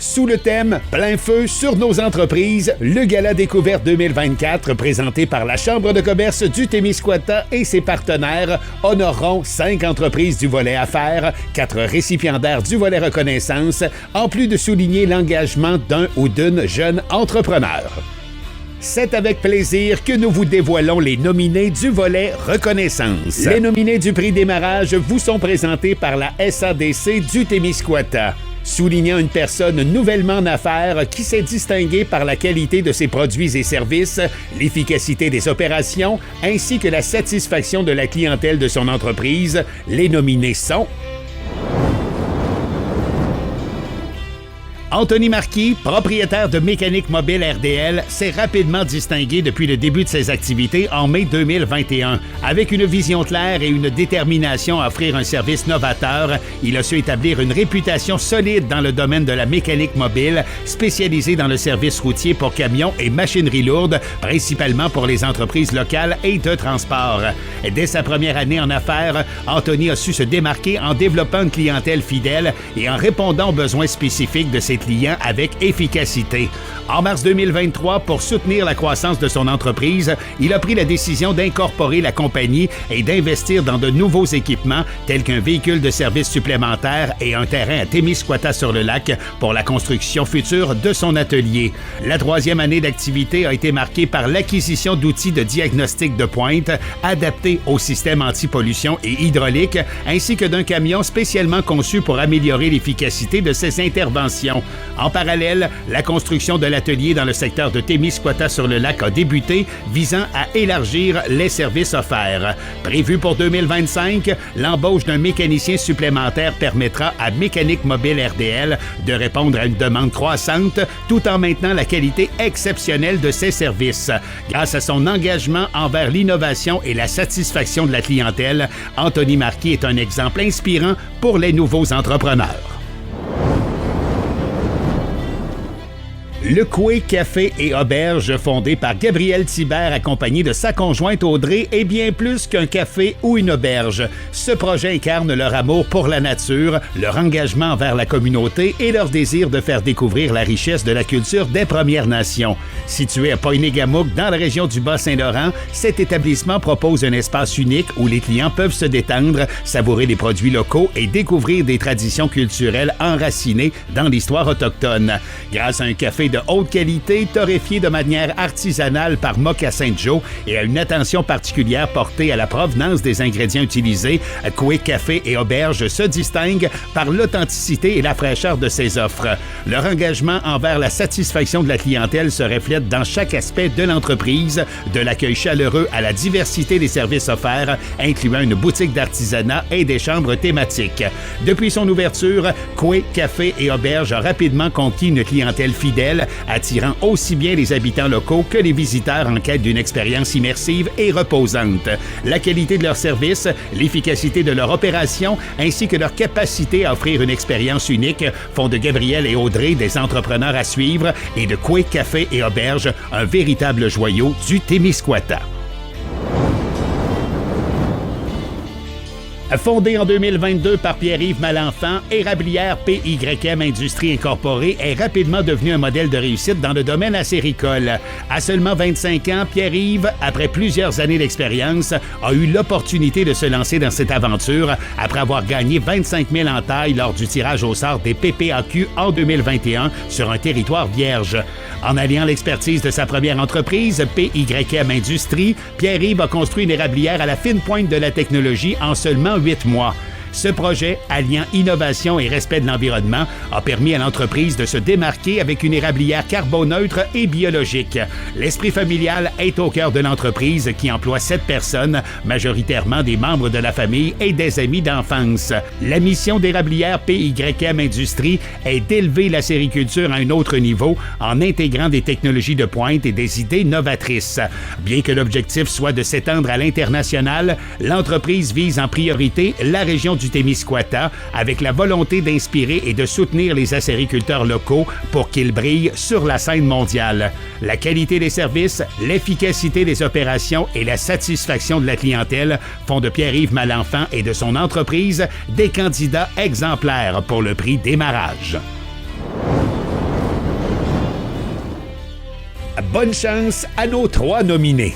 Sous le thème « Plein feu sur nos entreprises », le Gala Découverte 2024, présenté par la Chambre de commerce du Témiscouata et ses partenaires, honoreront 5 entreprises du volet affaires, 4 récipiendaires du volet reconnaissance, en plus de souligner l'engagement d'un ou d'une jeune entrepreneur. C'est avec plaisir que nous vous dévoilons les nominés du volet reconnaissance. Les nominés du prix Démarrage vous sont présentés par la SADC du Témiscouata. Soulignant une personne nouvellement en affaires qui s'est distinguée par la qualité de ses produits et services, l'efficacité des opérations, ainsi que la satisfaction de la clientèle de son entreprise, les nominés sont Anthony Marquis, propriétaire de Mécanique Mobile RDL, s'est rapidement distingué depuis le début de ses activités en mai 2021. Avec une vision claire et une détermination à offrir un service novateur, il a su établir une réputation solide dans le domaine de la mécanique mobile, spécialisée dans le service routier pour camions et machinerie lourde, principalement pour les entreprises locales et de transport. Dès sa première année en affaires, Anthony a su se démarquer en développant une clientèle fidèle et en répondant aux besoins spécifiques de ses clients avec efficacité. En mars 2023, pour soutenir la croissance de son entreprise, il a pris la décision d'incorporer la compagnie et d'investir dans de nouveaux équipements tels qu'un véhicule de service supplémentaire et un terrain à Témiscouata-sur-le-Lac pour la construction future de son atelier. La 3e année d'activité a été marquée par l'acquisition d'outils de diagnostic de pointe adaptés au système anti-pollution et hydraulique, ainsi que d'un camion spécialement conçu pour améliorer l'efficacité de ses interventions. En parallèle, la construction de l'atelier dans le secteur de Témiscouata-sur-le-Lac a débuté, visant à élargir les services offerts. Prévu pour 2025, l'embauche d'un mécanicien supplémentaire permettra à Mécanique Mobile RDL de répondre à une demande croissante tout en maintenant la qualité exceptionnelle de ses services. Grâce à son engagement envers l'innovation et la satisfaction de la clientèle, Anthony Marquis est un exemple inspirant pour les nouveaux entrepreneurs. Le Coué Café et Auberge, fondé par Gabriel Thibert accompagné de sa conjointe Audrey, est bien plus qu'un café ou une auberge. Ce projet incarne leur amour pour la nature, leur engagement envers la communauté et leur désir de faire découvrir la richesse de la culture des Premières Nations. Situé à Poinégamouk, dans la région du Bas-Saint-Laurent, cet établissement propose un espace unique où les clients peuvent se détendre, savourer des produits locaux et découvrir des traditions culturelles enracinées dans l'histoire autochtone. Grâce à un café de haute qualité, torréfié de manière artisanale par Mocassin Joe et à une attention particulière portée à la provenance des ingrédients utilisés, Coué Café et Auberge se distingue par l'authenticité et la fraîcheur de ses offres. Leur engagement envers la satisfaction de la clientèle se reflète dans chaque aspect de l'entreprise, de l'accueil chaleureux à la diversité des services offerts, incluant une boutique d'artisanat et des chambres thématiques. Depuis son ouverture, Coué Café et Auberge a rapidement conquis une clientèle fidèle, attirant aussi bien les habitants locaux que les visiteurs en quête d'une expérience immersive et reposante. La qualité de leur service, l'efficacité de leur opération, ainsi que leur capacité à offrir une expérience unique font de Gabriel et Audrey des entrepreneurs à suivre et de Coué Café et Auberge un véritable joyau du Témiscouata. Fondée en 2022 par Pierre-Yves Malenfant, Érablière PYM Industrie Incorporée est rapidement devenue un modèle de réussite dans le domaine acéricole. À seulement 25 ans, Pierre-Yves, après plusieurs années d'expérience, a eu l'opportunité de se lancer dans cette aventure après avoir gagné 25 000 en taille lors du tirage au sort des PPAQ en 2021 sur un territoire vierge. En alliant l'expertise de sa première entreprise, PYM Industrie, Pierre-Yves a construit une érablière à la fine pointe de la technologie en seulement 8 mois. Ce projet, alliant innovation et respect de l'environnement, a permis à l'entreprise de se démarquer avec une érablière carboneutre et biologique. L'esprit familial est au cœur de l'entreprise qui emploie 7 personnes, majoritairement des membres de la famille et des amis d'enfance. La mission d'Érablière PYM Industrie est d'élever la sériculture à un autre niveau en intégrant des technologies de pointe et des idées novatrices. Bien que l'objectif soit de s'étendre à l'international, l'entreprise vise en priorité la région du Témiscouata avec la volonté d'inspirer et de soutenir les acériculteurs locaux pour qu'ils brillent sur la scène mondiale. La qualité des services, l'efficacité des opérations et la satisfaction de la clientèle font de Pierre-Yves Malenfant et de son entreprise des candidats exemplaires pour le prix Démarrage. Bonne chance à nos 3 nominés.